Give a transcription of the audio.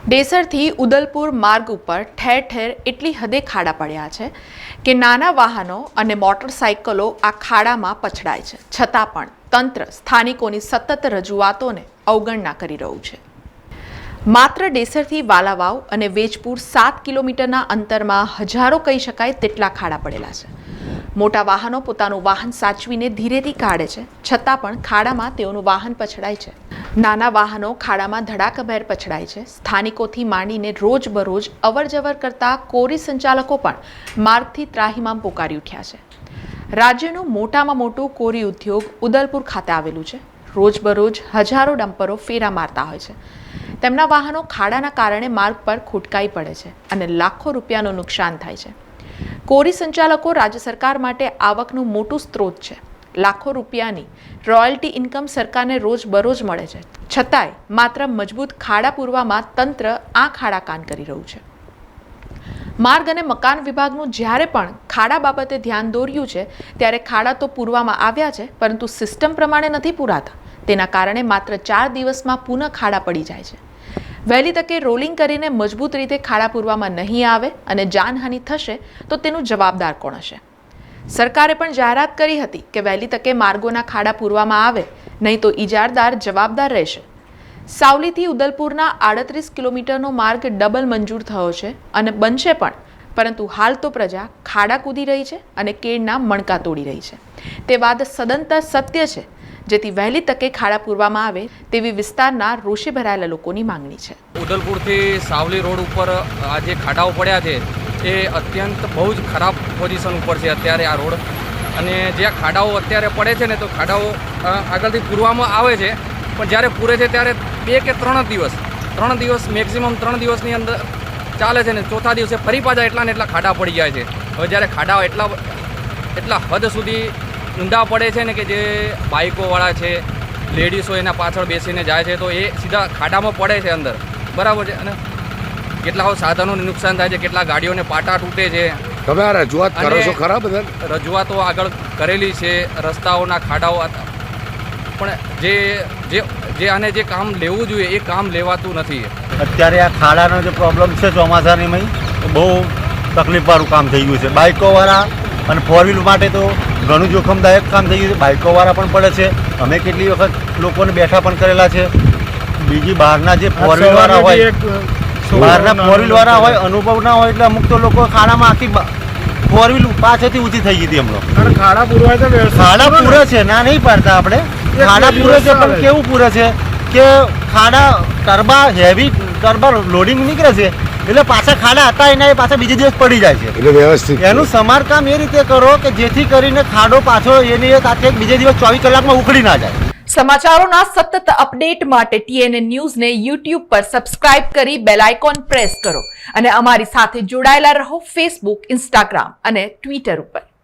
ડેસરથી ઉદલપુર માર્ગ ઉપર ઠેર ઠેર એટલી હદે ખાડા પડ્યા છે કે નાના વાહનો અને મોટરસાઇકલો આ ખાડામાં પછડાય છે, છતાં પણ તંત્ર સ્થાનિકોની સતત રજૂઆતોને અવગણના કરી રહ્યું છે। માત્ર ડેસરથી વાલાવાવ અને વેજપુર 7 કિલોમીટરના અંતરમાં હજારો કહી શકાય તેટલા ખાડા પડેલા છે। મોટા વાહનો પોતાનું વાહન સાચવીને ધીરેથી કાઢે છે, છતાં પણ ખાડામાં તેઓનું વાહન પછડાય છે। નાના વાહનો ખાડામાં ધડાકાભેર પછડાય છે। સ્થાનિકોથી માંડીને રોજબરોજ અવરજવર કરતા કોરી સંચાલકો પણ માર્ગથી ત્રાહિમામ પોકારી ઉઠ્યા છે। રાજ્યનું મોટામાં મોટું કોરી ઉદ્યોગ ઉદલપુર ખાતે આવેલું છે। રોજબરોજ હજારો ડમ્પરો ફેરા મારતા હોય છે। તેમના વાહનો ખાડાના કારણે માર્ગ પર ખોટકાઈ પડે છે અને લાખો રૂપિયાનું નુકસાન થાય છે। કોરી સંચાલકો રાજ્ય સરકાર માટે આવકનું મોટું સ્ત્રોત છે। લાખો રૂપિયાની રોયલ્ટી ઇન્કમ સરકારને રોજબરોજ મળે છે, છતાંય માત્ર મજબૂત ખાડા પૂરવામાં તંત્ર આંખ આડા કાન કરી રહ્યું છે। માર્ગ અને મકાન વિભાગનું જ્યારે પણ ખાડા બાબતે ધ્યાન દોર્યું છે ત્યારે ખાડા તો પૂરવામાં આવ્યા છે, પરંતુ સિસ્ટમ પ્રમાણે નથી પૂરાતા। તેના કારણે માત્ર 4 દિવસમાં પુનઃ ખાડા પડી જાય છે। વહેલી તકે રોલિંગ કરીને મજબૂત રીતે ખાડા પૂરવામાં નહીં આવે અને જાનહાનિ થશે તો તેનું જવાબદાર કોણ હશે? સરકારે પણ જાહેરાત કરી હતી કે વહેલી તકે માર્ગોના ખાડા પૂરવામાં આવે, નહીં તો ઇજારદાર જવાબદાર રહેશે। સાવલીથી ઉદલપુરના 38 કિલોમીટરનો માર્ગ ડબલ મંજૂર થયો છે અને બનશે પણ, પરંતુ હાલ તો પ્રજા ખાડા કૂદી રહી છે અને કેળના મણકા તોડી રહી છે। તે વાત સદંતર સત્ય છે, જેથી વહેલી તકે ખાડા પૂરવામાં આવે તેવી વિસ્તારના રોષે ભરાયેલા લોકોની માંગણી છે। ઉદલપુરથી સાવલી રોડ ઉપર આ જે ખાડાઓ પડ્યા છે એ અત્યંત બહુ જ ખરાબ પોઝિશન ઉપર છે અત્યારે આ રોડ, અને જે આ ખાડાઓ અત્યારે પડે છે ને તો ખાડાઓ આગળથી પૂરવામાં આવે છે, પણ જ્યારે પૂરે છે ત્યારે 2 કે 3 દિવસ મેક્સિમમ 3 દિવસની અંદર ચાલે છે ને ચોથા દિવસે ફરી પાછા એટલા ને એટલા ખાડા પડી જાય છે। હવે જ્યારે ખાડા એટલા હદ સુધી ઊંડા પડે છે ને કે જે બાઇકોવાળા છે, લેડીઝો એના પાછળ બેસીને જાય છે તો એ સીધા ખાડામાં પડે છે અંદર, બરાબર છે। અને કેટલા સાધનોને નુકસાન થાય છે, કેટલા ગાડીઓને પાટા તૂટે છે। તમે આ રજૂઆત કરો છો ખરા બધા? રજૂઆતો આગળ કરેલી છે, રસ્તાઓના ખાડાઓ, પણ જે આને જે કામ લેવું જોઈએ એ કામ લેવાતું નથી। અત્યારે આ ખાડાનો જે પ્રોબ્લેમ છે ચોમાસાની બહુ તકલીફવાળું કામ થઈ ગયું છે। બાઇકોવાળા અને 4 વ્હીલ માટે તો ઘણું જોખમદાયક કામ થઈ ગયું છે। બાઇકોવાળા પણ પડે છે, અમે કેટલી વખત લોકોને બેઠા પણ કરેલા છે। બીજી બહારના જે 4 વ્હીલવાળા હોય, અનુભવ ના હોય એટલે અમુક તો લોકો ખાડામાં આખી 4 વ્હીલ પાછળથી ઊંચી થઈ ગઈ હતી હમણાં। ખાડા પૂરવાય તો ખાડા પૂરે છે, ના નહીં પાડતા આપણે, ખાડા પૂરે છે, પણ કેવું પૂરે છે કે ખાડા ટર્બા લોડિંગ નીકળે છે એટલે પાછા ખાડા હતા એના એ પાછા બીજે દિવસ પડી જાય છે। એટલે વ્યવસ્થિત એનું સમારકામ એ રીતે કરો કે જેથી કરીને ખાડો પાછો એની સાથે બીજે દિવસ 24 કલાકમાં ઉખડી ના જાય। સમાચારોના સતત અપડેટ માટે TNN ન્યૂઝને YouTube પર સબસ્ક્રાઇબ કરી બેલ આઇકોન પ્રેસ કરો અને અમારી સાથે જોડાયેલા રહો Facebook, Instagram અને Twitter ઉપર।